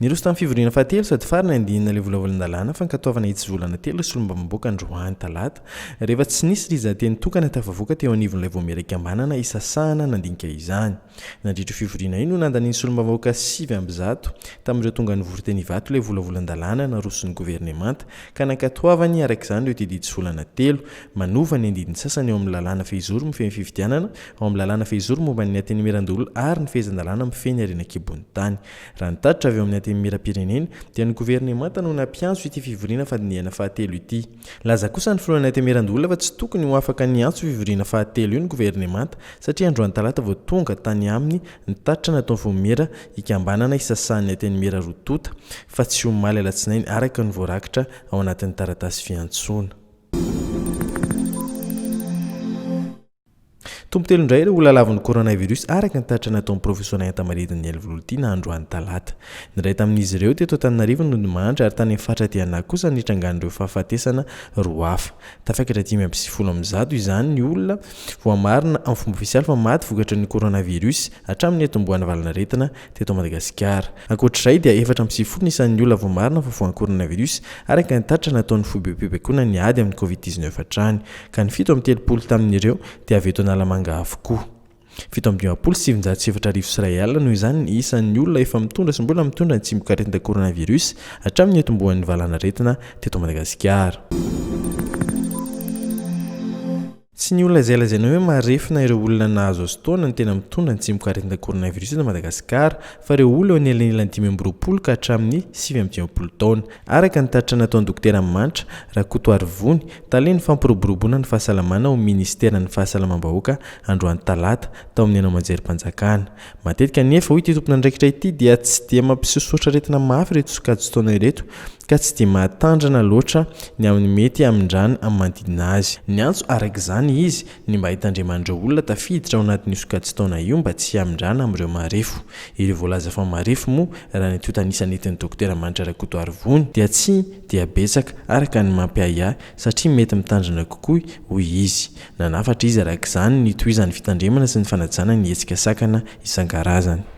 Niroso tamin'ny fivoriana fahatelo sady farany andinina ilay volavola-dalàna fankatoavana hitsivolana telo solombavam-bahoaka androany talata rehefa tsy nisy rizateny tokana tafavoaka teo anivon'ilay vaomera ikambanana isasahana nandinika izany. Nandritra fivoriana iny no nandaniany solombavam-bahoaka 900 tamin'ireo tonga nivory teny ivato ilay volavola-dalàna naroson'ny governemanta ka nankatoavany arak'izany ireo didy telo manova ny andidiny sasany eo amin'ny lalàna fehizoro mifehy fividianana ao amin'ny lalàna fehizoro momba ny Antenimieram-pirenena ary ny fehezan-dalàna mifehy ny arena kibon'ny tany. Raha nitatra avy ao amin'ny Antenimieram-pirenena dia ny governemanta no nampiantso ity fivoriana fandiniana fahatelo ity. Laza kosa ny filohan'ny Antenimieram-pirenena fa tsy tokony ho afaka niantso fivoriana fahatelo io ny governemanta satria androany talata vao tonga tany amin'ny nitatra nataon'ny vaomera ikambanana isasahan'ny Antenimieram-pirenena fa tsy omaly alatsinainy araka ny voarakitra ao anatin'ny taratasy fiantsoana. Tompotelo indray ireo olona lavin'ny coronavirus araka ny tatra nataon'ny profesora Antamaridan'ny volavola-dalàna androany talata. Ny iray tamin'izy ireo teto Antananarivo no mandry ary tany amin'ny faritra Diana kosa nitrangan'ireo fahafatesana roa hafa. Tafakatra 570 izany ny olona voamarina amin'ny fomba ofisialy fa maty vokatry ny coronavirus hatramin'ny etomboan'ny VALANARETINA teto Madagasikara. Ankoatr'izay dia 490 isan'ny olona voamarina fa voan'ny coronavirus araka ny tatra nataon'ny fobepebekona ny ady amin'ny COVID-19 hatrany ka ny 730 tamin'ireo dia avy eto Analamanga avokoa. 727 Israel no izany ny isan'ny olona efa mitondra sy mbola mitondra ny tsimokaretina coronavirus hatramin'ny etomboan'ny VALANARETINA teto Madagasikara. Tsy ny olona izay lazaina hoe marefina ireo olona nahazo azy taona ny tena mitondra ny tsimokaretina coronavirus eto Madagasikara fa ireo olona eo anelanelan'ny 5 ka hatramin'ny 9 taona araka ny tatra nataon'ny dokotera manitra Rakotoarivony taleny fampiroboroboana ny fahasalamana ao ministeran'ny Fahasalamam-bahoaka androany talata tao amin'ny anao manjerim-panjakana. Matetika nefa ho ity tompona andraikitra ity dia tsy dia mampisosotra aretina mafy ireto sokajy-taona ireto ka tsy dia mahatandrana loatra ny amin'ny mety amin'ndrany amin'ny manodidina azy. Ny antso arak'izany izy ny mba hitandreman'ireo olona tafiditra ao anatin'ny sokajy-taona io mba tsy amin'ndrany amin'ireo marefo. Ireo voalaza fa marefo moa raha ny totanisa nentin'ny dokotera manitra Rakotoarivony dia tsy dia betsaka araka ny mampiahiahy satria mety mitandrana kokoa hoy izy. Nanafatra izy arak'izany ny tohizan'ny fitandremana sy ny fanajana ny hetsika sakana isan-karazany.